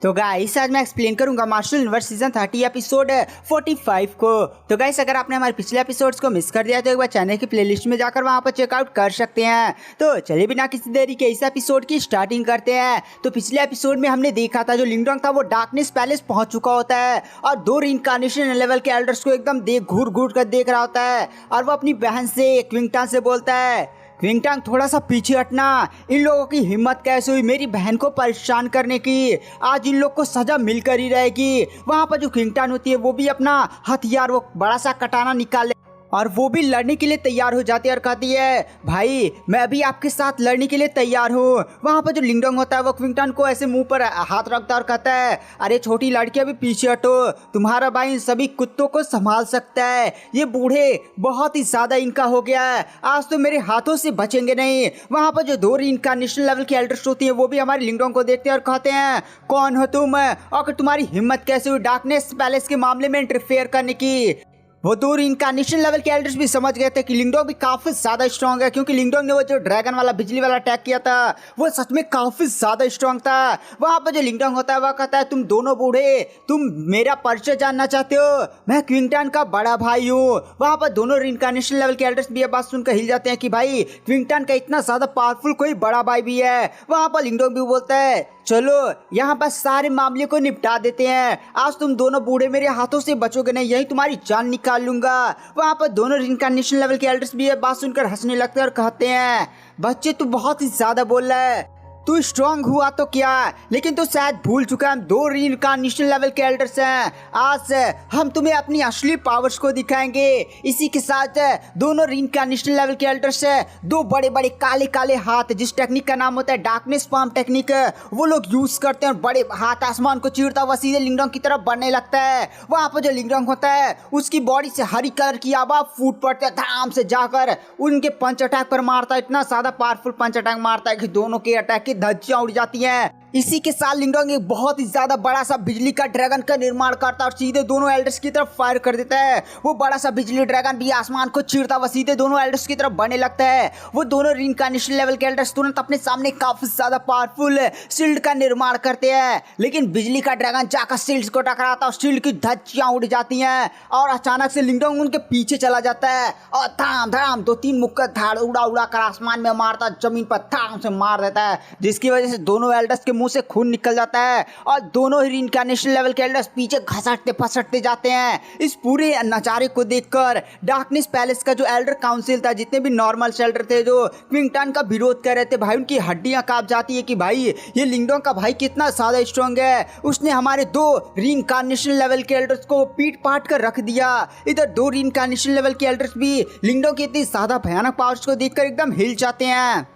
तो गाइस आज मैं एक्सप्लेन करूंगा मार्शल यूनिवर्स सीजन 30 एपिसोड 45 को। तो गाइस अगर आपने हमारे पिछले एपिसोड्स को मिस कर दिया तो एक बार चैनल की प्लेलिस्ट में जाकर वहां पर चेकआउट कर सकते हैं। तो चलिए बिना किसी देरी के इस एपिसोड की स्टार्टिंग करते हैं। तो पिछले एपिसोड में हमने देखा था जो लिंगडोंग था वो डार्कनेस पैलेस पहुंच चुका होता है और दो रीइंकार्नेशन लेवल के एल्डर्स को एकदम घूर घूर कर देख रहा होता है और वो अपनी बहन से क्विंगटन से बोलता है, क्विंगटन थोड़ा सा पीछे हटना, इन लोगों की हिम्मत कैसे हुई मेरी बहन को परेशान करने की, आज इन लोग को सजा मिलकर ही रहेगी। वहाँ पर जो क्विंगटन होती है वो भी अपना हथियार वो बड़ा सा कटाना निकाले और वो भी लड़ने के लिए तैयार हो जाती है और कहती है, भाई मैं अभी आपके साथ लड़ने के लिए तैयार हूँ। वहाँ पर जो लिंगडोंग होता है वो क्विंगटन को ऐसे मुंह पर हाथ रखता और कहता है, अरे छोटी लड़की अभी पीछे हटो, तुम्हारा भाई इन सभी कुत्तों को संभाल सकता है, ये बूढ़े बहुत ही ज्यादा इनका हो गया है, आज तो मेरे हाथों से बचेंगे नहीं। वहाँ पर जो दो रीइंकार्नेशन लेवल की एल्डर्स होती है वो भी हमारे लिंगडोंग को देखते हैं और कहते हैं, कौन हो तुम और तुम्हारी हिम्मत कैसे हुई डार्कनेस पैलेस के मामले में इंटरफेयर करने की। वो दो रीइंकार्नेशन लेवल के एल्डर्स भी समझ गए थे कि लिंगडोंग भी काफी ज्यादा स्ट्रांग है, क्योंकि लिंगडोंग ने वो जो ड्रैगन वाला बिजली वाला अटैक किया था वो सच में काफी ज्यादा स्ट्रांग था। वहां पर जो लिंगडोंग होता है वह कहता है, तुम दोनों बूढ़े तुम मेरा परिचय जानना चाहते हो, मैं क्विंगटन का बड़ा भाई हूँ। वहां पर दोनों रीइंकार्नेशन लेवल के एल्डर्स भी ये बात सुनकर हिल जाते हैं कि भाई क्विंगटन का इतना ज्यादा पावरफुल कोई बड़ा भाई भी है। वहां पर लिंगडोंग भी बोलता है, चलो यहाँ पर सारे मामले को निपटा देते हैं, आज तुम दोनों बूढ़े मेरे हाथों से बचोगे नहीं, यही तुम्हारी जान निकाल लूंगा। वहाँ पर दोनों रीइंकार्नेशन लेवल के एल्डर्स भी ये बात सुनकर हंसने लगते हैं और कहते हैं, बच्चे तू बहुत ही ज्यादा बोल रहा है, तू स्ट्रांग हुआ तो क्या, लेकिन तू शायद भूल चुका हम दो रीइंकार्नेशन लेवल के एल्डर्स हैं, आज से हम तुम्हें अपनी असली पावर्स को दिखाएंगे। इसी के साथ दोनों रीइंकार्नेशन लेवल के एल्डर्स दो बड़े बड़े काले काले हाथ, जिस टेक्निक का नाम होता है डार्कनेस पाम टेक्निक, वो लोग यूज करते हैं और बड़े हाथ आसमान को चीरता हुआ सीधे लिंगडोंग की तरफ बढ़ने लगता है। वहां पर जो लिंगडोंग होता है उसकी बॉडी से हरी कलर की आवाज फूट पड़ते है, धाम से जाकर उनके पंच अटैक पर मारता है, इतना ज्यादा पावरफुल पंच अटैक मारता है कि दोनों के अटैक की धज्जियां उड़ जाती हैं। इसी के साथ लिंगडोंग एक बहुत ही ज्यादा बड़ा सा बिजली का ड्रैगन का निर्माण करता है और सीधे दोनों एल्डर्स की तरफ फायर कर देता है। वो बड़ा सा बिजली ड्रैगन भी आसमान को चीरता हुआ सीधे दोनों एल्डर्स की तरफ बढ़ने लगता है। वो दोनों रीइंकार्नेशन लेवल के एल्डर्स तुरंत अपने सामने काफी ज्यादा पावरफुल शील्ड का निर्माण करते हैं, लेकिन बिजली का ड्रैगन जाकर शील्ड को टकराता है और शील्ड की धज्जियां उड़ जाती हैं और अचानक से लिंगडोंग उनके पीछे चला जाता है और धाम धाम दो तीन मुक्का धाड़ उड़ा उड़ा कर आसमान में मारता, जमीन पर धाम से मार देता है, जिसकी वजह से दोनों एल्डर्स के मुंह से खून निकल जाता है और दोनों ही रीइंकार्नेशन लेवल के एल्डर्स पीछे घसटते फसटते जाते हैं। इस पूरे नजारे को देखकर डार्कनेस पैलेस का जो एल्डर काउंसिल था, जितने भी नॉर्मल एल्डर थे जो क्विंगटन का विरोध कर रहे थे, भाई उनकी हड्डियां कांप जाती है कि भाई ये लिंगडोंग का भाई कितना ज्यादा स्ट्रांग है, उसने हमारे दो रीइंकार्नेशन लेवल के एल्डर्स को पीट पाट कर रख दिया। इधर दो रीइंकार्नेशन लेवल के एल्डर्स भी लिंगडोंग की इतनी ज्यादा भयानक पावर्स को देखकर एकदम हिल जाते हैं।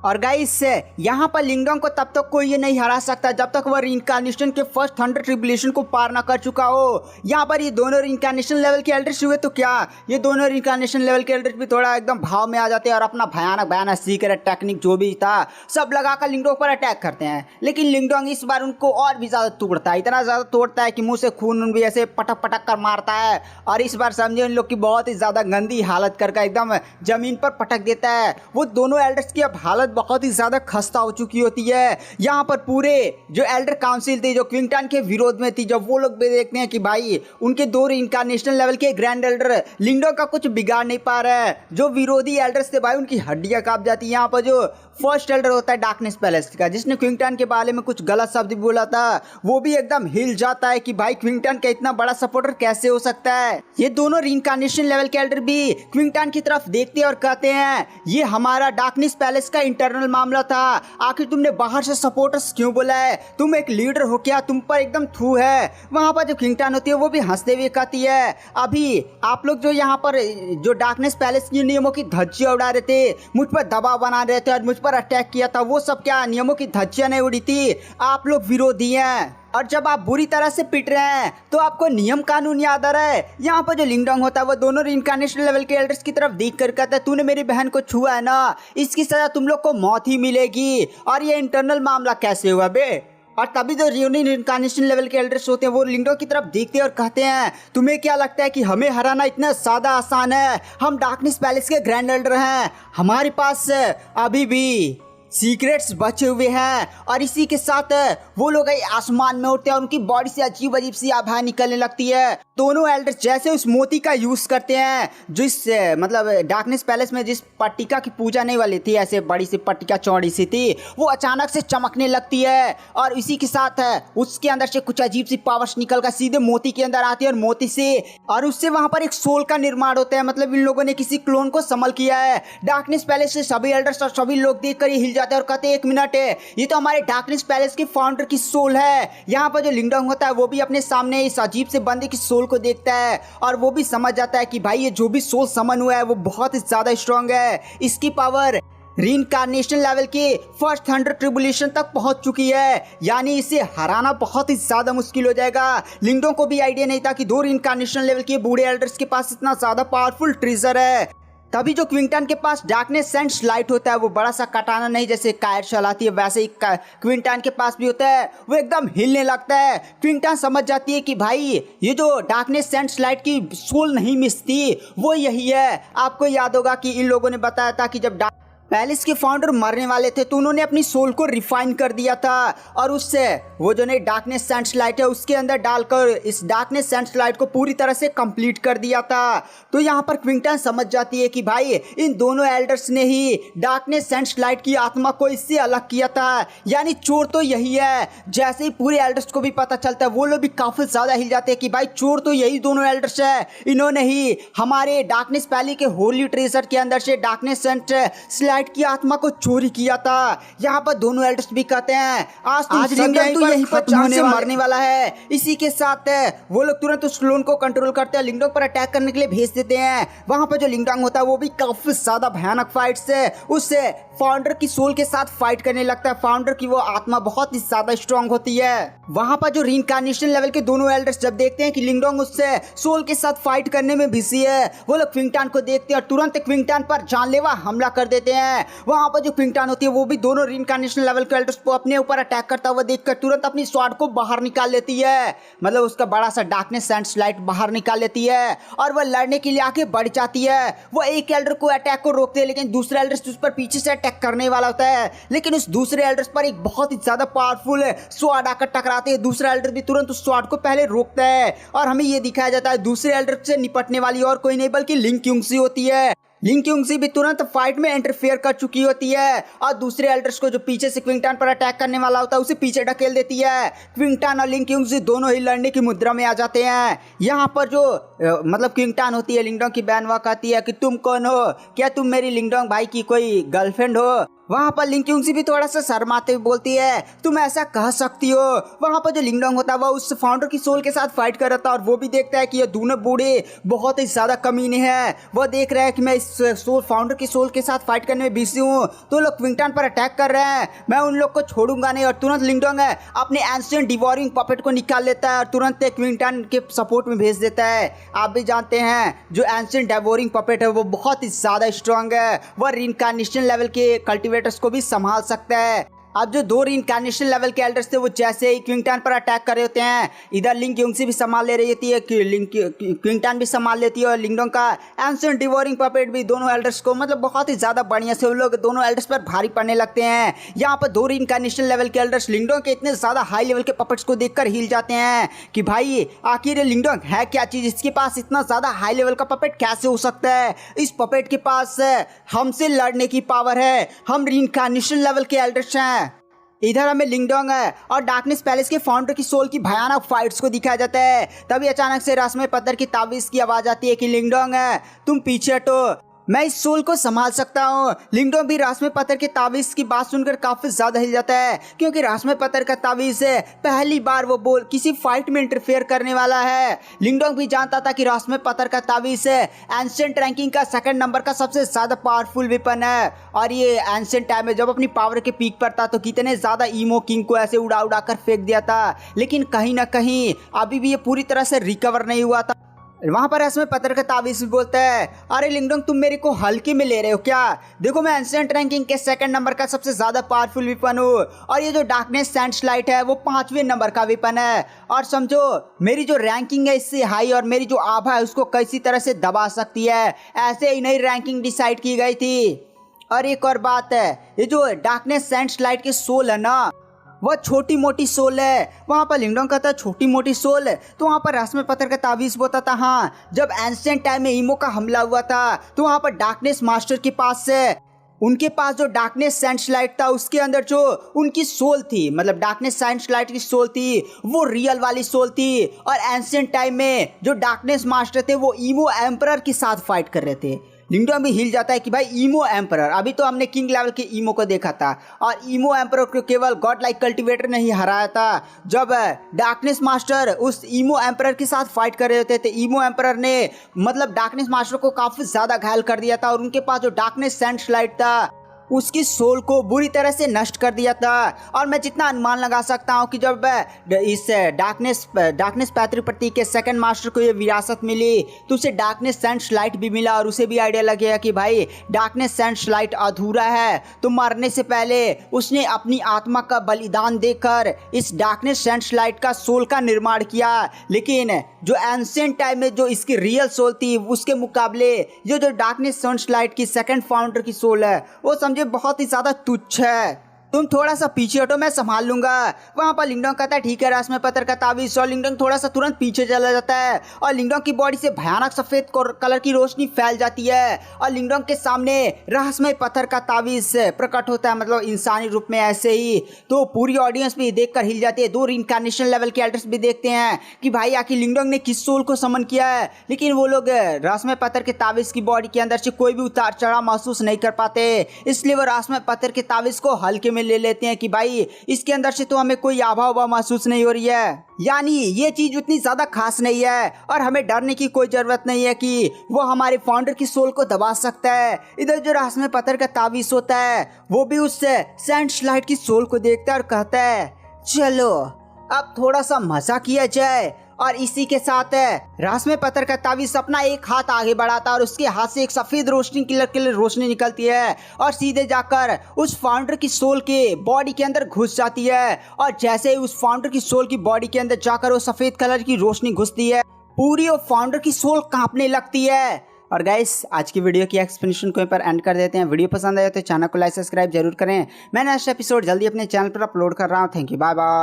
और गाइस यहाँ पर लिंगडोंग को तब तक कोई ये नहीं हरा सकता जब तक वह रीइंकार्नेशन के फर्स्ट 100 ट्रिब्यूलेशन को पार ना कर चुका हो। यहाँ पर ये दोनों रीइंकार्नेशन लेवल के एल्डर्स हुए तो क्या, ये दोनों रीइंकार्नेशन लेवल के एल्डर्स भी थोड़ा एकदम भाव में आ जाते हैं और अपना भयानक भयानक सीक्रेट टेक्निक जो भी था सब लगाकर लिंगडोंग पर अटैक करते हैं। लेकिन लिंगडोंग इस बार उनको और भी ज्यादा तोड़ता है, इतना ज्यादा तोड़ता है कि मुंह से खून भी ऐसे पटक पटक कर मारता है और इस बार समझे इन लोग की बहुत ही ज्यादा गंदी हालत करके एकदम जमीन पर पटक देता है। वो दोनों एल्डर्स की अब हालत बहुत ही ज्यादा खस्ता हो चुकी होती है। यहाँ पर पूरे जो एल्डर काउंसिल थी जो क्विंगटन के विरोध में थी, जब वो लोग भी देखते हैं कि भाई उनके दो रीइंकार्नेशन लेवल के ग्रैंड एल्डर लिंगडोंग का कुछ बिगाड़ नहीं पा रहा है, जो विरोधी एल्डर्स थे भाई उनकी हड्डियां कांप जाती है। यहाँ पर जो फर्स्ट एल्डर होता है डार्कनेस पैलेस का, जिसने क्विंगटन के बारे में कुछ गलत शब्द बोला था, वो भी एकदम हिल जाता है कि भाई क्विंगटन का इतना बड़ा सपोर्टर कैसे हो सकता है। ये दोनों रीइंकार्नेशन लेवल के एल्डर भी क्विंगटन की तरफ देखते और कहते हैं, ये हमारा डार्कनेस पैलेस का इंटरनल मामला था, आखिर तुमने बाहर से सपोर्टर्स क्यों बोला है, तुम एक लीडर हो क्या, तुम पर एकदम थू है। वहां पर जो क्विंगटन होती है वो भी हंसते हुए कहती है, अभी आप लोग जो यहाँ पर जो डार्कनेस पैलेस के नियमों की धज्जियां उड़ा रहे थे, मुझ पर दबाव बना रहे थे और मुझ पर अटैक किया था, वो सब क्या नियमों की धज्जियां नहीं उड़ी थी, आप लोग विरोधी हैं। और जब आप बुरी तरह से पिट रहे हैं तो आपको नियम कानून याद आ रहा है। यहाँ पर जो लिंगडोंग होता है वो दोनों रीइंकार्नेशन लेवल के एल्डर्स की तरफ देख कर कहता है, तूने मेरी बहन को छुआ है ना, इसकी सजा तुम लोग को मौत ही मिलेगी। और ये इंटरनल मामला कैसे हुआ बे। और तभी जो रीइंकार्नेशन लेवल के एल्डर्स होते हैं वो लिंगडोंग की तरफ देखते हैं और कहते हैं, तुम्हें क्या लगता है कि हमें हराना इतना ज्यादा आसान है, हम डार्कनेस पैलेस के ग्रैंड एल्डर हैं, हमारे पास अभी भी सीक्रेट्स बचे हुए हैं। और इसी के साथ वो लोग आसमान में उड़ते हैं और उनकी बॉडी से अजीब अजीब सी आवाज़ निकलने लगती है। दोनों एल्डर्स जैसे उस मोती का यूज करते हैं जिस मतलब डार्कनेस पैलेस में जिस पट्टिका की पूजा नहीं वाली थी, ऐसे बड़ी सी पट्टिका चौड़ी सी थी, वो अचानक से चमकने लगती है और इसी के साथ उसके अंदर से कुछ अजीब सी पावर्स निकल कर सीधे मोती के अंदर आती है और मोती से और उससे वहां पर एक सोल का निर्माण होता है। मतलब इन लोगों ने किसी क्लोन को संभल किया है। डार्कनेस पैलेस से सभी एल्डर्स और सभी लोग देखकर ये हिल जाते हैं और कहते हैं 1 मिनट है, ये तो हमारे डार्कनेस पैलेस के फाउंडर की सोल है। यहाँ पर जो लिंगडोंग होता है वो भी अपने सामने इस अजीब से बंदे की सोल को देखता है और वो भी समझ जाता है कि भाई ये जो भी सोल समन हुआ है वो बहुत ही ज्यादा स्ट्रांग है। इसकी पावर रीइंकार्नेशन लेवल के फर्स्ट 100 ट्रिबुलेशन तक पहुंच चुकी है, यानी इसे हराना बहुत ही ज्यादा मुश्किल हो जाएगा। लिंगडोंग को भी आइडिया नहीं था कि 2 रीइंकार्नेशन लेवल के बूढ़े एल्डर्स के पास इतना ज्यादा पावरफुल ट्रेजर है। तभी जो क्विंटन के पास डार्कनेस सेंस लाइट होता है, वो बड़ा सा कटाना नहीं जैसे कायर चलाती है वैसे ही क्विंटन के पास भी होता है, वो एकदम हिलने लगता है। क्विंटन समझ जाती है कि भाई ये जो डार्कनेस सेंस लाइट की सोल नहीं मिस थी वो यही है। आपको याद होगा कि इन लोगों ने बताया था कि जब पैलेस के फाउंडर मरने वाले थे तो उन्होंने अपनी सोल को रिफाइन कर दिया था और उससे वो जो नई डार्कनेस सेंस लाइट है उसके अंदर डालकर इस डार्कनेस सेंस लाइट को पूरी तरह से कंप्लीट कर दिया था। तो यहाँ पर क्विंटन समझ जाती है कि भाई इन दोनों एल्डर्स ने ही डार्कनेस सेंस लाइट की आत्मा को इससे अलग किया था, यानी चोर तो यही है। जैसे ही पूरे एल्डर्स को भी पता चलता है वो लोग भी काफी ज्यादा हिल जाते हैं कि भाई चोर तो यही दोनों एल्डर्स है, इन्होंने ही हमारे डार्कनेस पैलेस के होली ट्रेजर के अंदर से डार्कनेस सेंस लाइट की आत्मा को चोरी किया था। यहाँ पर दोनों एल्डर्स भी कहते हैं आज लिंगडोंग तो यहीं पर जान से मरने वाला है। इसी के साथ वो लोग तुरंत उस क्लोन को कंट्रोल करते हैं, लिंगडोंग पर अटैक करने के लिए भेज देते हैं। वहां पर जो लिंगडोंग होता है वो भी काफी ज्यादा भयानक फाइट से उससे फाउंडर की सोल के साथ फाइट करने लगता है। फाउंडर की वो आत्मा बहुत ही ज्यादा स्ट्रांग होती है। वहां पर जो रीइंकार्नेशन लेवल के दोनों एल्डर्स जब देखते हैं कि लिंगडोंग उससे सोल के साथ फाइट करने में बिजी है, वो लोग क्विंटन को देखते हैं और तुरंत क्विंटन पर जानलेवा हमला कर देते हैं। वहां पर जो क्विंटन होती है वो भी दोनों रीइंकार्नेशन लेवल के एल्डर्स को अपने ऊपर अटैक करता हुआ देखकर तुरंत अपनी स्वॉर्ड को बाहर निकाल लेती है, मतलब उसका बड़ा सा डार्कनेस सेंस लाइट बाहर निकाल लेती है और वह लड़ने के लिए आगे बढ़ जाती है। वो एक एल्डर को अटैक को रोकते हैं लेकिन दूसरा एल्डर उस पर पीछे से अटैक करने वाला होता है, लेकिन उस दूसरे एल्डर पर एक बहुत ही ज्यादा पावरफुल स्वॉर्ड आकर टकराते हैं। दूसरा एल्डर भी तुरंत उस स्वॉर्ड को पहले रोकता है और हमें यह दिखाया जाता है दूसरे एल्डर से निपटने वाली और कोई नहीं बल्कि लिंग क्यूंगसी होती है। लिंग क्यूंगसी भी तुरंत फाइट में इंटरफेयर कर चुकी होती है और दूसरे एल्डर्स को जो पीछे से क्विंटन पर अटैक करने वाला होता है उसे पीछे ढकेल देती है। क्विंटन और लिंग क्यूंगसी दोनों ही लड़ने की मुद्रा में आ जाते हैं। यहाँ पर जो मतलब क्विंटन होती है लिंगडोंग की बहन, वह कहती है कि तुम कौन हो, क्या तुम मेरी लिंगडोंग भाई की कोई गर्लफ्रेंड हो। वहां पर लिंग क्यूंगसी भी थोड़ा सा शर्माते हुए बोलती है तुम ऐसा कह सकती हो। वहां पर जो लिंगडोंग होता है वह उस फाउंडर की सोल के साथ फाइट कर रहा था और वो भी देखता है कि ये दोनों बूढ़े बहुत ही ज्यादा कमीने हैं। वो देख रहे हैं कि मैं इस सोल फाउंडर की सोल के साथ फाइट करने में बिजी हूँ, तो लोग क्विंटन पर अटैक कर रहे हैं, मैं उन लोग को छोड़ूंगा नहीं। और तुरंत लिंगडोंग अपने एंशिएंट डिवोरिंग पपेट को निकाल लेता है और तुरंत क्विंटन के सपोर्ट में भेज देता है। आप भी जानते हैं जो एंशिएंट डिवोरिंग पपेट है वो बहुत ही ज्यादा स्ट्रांग है, वह रीइंकार्नेशन लेवल के कल्टिवेटर्स को भी संभाल सकता है। अब जो 2 रीइंकार्नेशन लेवल के एल्डर्स थे वो जैसे ही क्विंटन पर अटैक कर रहे होते हैं, इधर लिंग क्यूंगसी भी संभाल ले रही होती है, क्विंटन भी संभाल लेती है और लिंगडोंग का एंशिएंट डिवोरिंग पपेट भी दोनों एल्डर्स को मतलब बहुत ही ज्यादा बढ़िया से उन लोग दोनों एल्डर्स पर भारी पड़ने लगते हैं। यहाँ पर 2 रीइंकार्नेशन लेवल के एल्डर्स लिंगडोंग के इतने ज्यादा हाई लेवल के पपेट्स को देखकर हिल जाते हैं कि भाई आखिर ये लिंगडोंग है क्या चीज, इसके पास इतना ज्यादा हाई लेवल का पपेट कैसे हो सकता है। इस पपेट के पास हमसे लड़ने की पावर है, हम रीइंकार्नेशन लेवल के एल्डर्स हैं। इधर हमें लिंगडोंग और डार्कनेस पैलेस के फाउंडर की सोल की भयानक फाइट्स को दिखाया जाता है। तभी अचानक से रस्म पत्थर की ताबीज की आवाज आती है कि लिंगडोंग तुम पीछे हटो, मैं इस सोल को संभाल सकता हूँ। लिंगडोंग भी रास्मे पत्थर के ताबीज की बात सुनकर काफी ज्यादा हिल जाता है क्योंकि रास्मे पत्थर का ताबीज है पहली बार वो बोल किसी फाइट में इंटरफेयर करने वाला है। लिंगडोंग भी जानता था कि रास्मे पत्थर का ताबीज है एंशिएंट रैंकिंग का 2nd नंबर का सबसे ज्यादा पावरफुल वेपन है और ये एंशिएंट टाइम में जब अपनी पावर के पीक पर था तो कितने ज्यादा ईमो किंग को ऐसे उड़ा उड़ा कर फेंक दिया था, लेकिन कहीं ना कहीं अभी भी ये पूरी तरह से रिकवर नहीं हुआ था। वहां पर इसमें पत्थर का ताबीज भी बोलता है अरे लिंगडोंग तुम मेरे को हल्के में ले रहे हो क्या, देखो मैं एंशिएंट रैंकिंग के 2nd नंबर का सबसे ज्यादा पावरफुल वेपन हूँ और ये जो डार्कनेस सेंस लाइट है वो 5वें नंबर का वेपन है और समझो मेरी जो रैंकिंग है इससे हाई और मेरी जो आभा है उसको किसी तरह से दबा सकती है, ऐसे ही नई रैंकिंग डिसाइड की गई थी। और एक और बात है, ये जो डार्कनेस सेंस लाइट की सोल है ना, वह छोटी मोटी सोल है। वहाँ पर लिंगडोंग कहता है छोटी मोटी सोल, तो वहाँ पर रस्म पत्थर का ताबीज होता था। हाँ, जब एंशिएंट टाइम में ईमो का हमला हुआ था तो वहाँ पर डार्कनेस मास्टर के पास से उनके पास जो डार्कनेस सेंस लाइट था उसके अंदर जो उनकी सोल थी, मतलब डार्कनेस सेंस लाइट की सोल थी, वो रियल वाली सोल थी। और एंशिएंट टाइम में जो डार्कनेस मास्टर थे वो ईमो एम्परर के साथ फाइट कर रहे थे। लिंगडोंग भी हिल जाता है कि भाई ईमो एम्परर, अभी तो हमने किंग लेवल के ईमो को देखा था और ईमो एम्परर को केवल गॉड लाइक कल्टिवेटर ने ही हराया था। जब डार्कनेस मास्टर उस ईमो एम्परर के साथ फाइट कर रहे थे तो ईमो एम्परर ने मतलब डार्कनेस मास्टर को काफी ज्यादा घायल कर दिया था और उनके पास जो डार्कनेस सेंस लाइट था उसकी सोल को बुरी तरह से नष्ट कर दिया था। और मैं जितना अनुमान लगा सकता हूँ कि जब इस डार्कनेस पैतृक प्रतीक के सेकंड मास्टर को ये विरासत मिली तो उसे डार्कनेस सेंस लाइट भी मिला और उसे भी आइडिया लगेगा कि भाई डार्कनेस सेंस लाइट अधूरा है, तो मरने से पहले उसने अपनी आत्मा का बलिदान देकर इस डार्कनेस सेंस लाइट का सोल का निर्माण किया। लेकिन जो एंशिएंट टाइम में जो इसकी रियल सोल थी उसके मुकाबले ये जो डार्कनेस सेंस लाइट की सेकंड फाउंडर की सोल है वो समझे बहुत ही ज्यादा तुच्छ है। तुम थोड़ा सा पीछे हटो, मैं संभाल लूंगा। वहां पर लिंगडोंग कहता है ठीक है रस्म पत्थर का ताबीज, और लिंगडोंग थोड़ा सा तुरंत पीछे चला जाता है और लिंगडोंग की बॉडी से भयानक सफेद कलर की रोशनी फैल जाती है और लिंगडोंग के सामने रहस्यमय पत्थर का ताबीज प्रकट होता है, मतलब इंसानी रूप में ऐसे ही। तो पूरी ऑडियंस भी देखकर हिल जाती है। दो रिइंकार्नेशन लेवल के एल्डर्स भी देखते हैं कि भाई आखिर लिंगडोंग ने किस सोल को समन किया है, लेकिन वो लोग रहस्यमय पत्थर के ताबीज की बॉडी के अंदर से कोई भी उतार चढ़ाव महसूस नहीं कर पाते, इसलिए वो रहस्यमय पत्थर के ताबीज को हल्के में ले लेते हैं कि भाई इसके अंदर से तो हमें कोई आभा उभा महसूस नहीं हो रही है, यानी ये चीज उतनी ज्यादा खास नहीं है और हमें डरने की कोई जरूरत नहीं है कि वो हमारे फाउंडर की सोल को दबा सकता है। इधर जो रहस्यमय पत्थर का ताबीज होता है वो भी उस सेंस लाइट की सोल को देखता है और कहता है चलो अब थोड़ा सा मजा किया जाए। और इसी के साथ रहस्यमय पत्थर का ताबीज अपना एक हाथ आगे बढ़ाता है और उसके हाथ से एक सफेद रोशनी की रोशनी निकलती है और सीधे जाकर उस फाउंडर की सोल के बॉडी के अंदर घुस जाती है। और जैसे ही उस फाउंडर की सोल की बॉडी के अंदर जाकर वो सफेद कलर की रोशनी घुसती है, पूरी वो फाउंडर की सोल कांपने लगती है। और गाइस आज की वीडियो की एक्सप्लेनेशन को पर एंड कर देते हैं। वीडियो पसंद आया तो चैनल को लाइक सब्सक्राइब जरूर करें। मैं नेक्स्ट एपिसोड जल्दी अपने चैनल पर अपलोड कर रहा हूँ। Thank you, bye bye.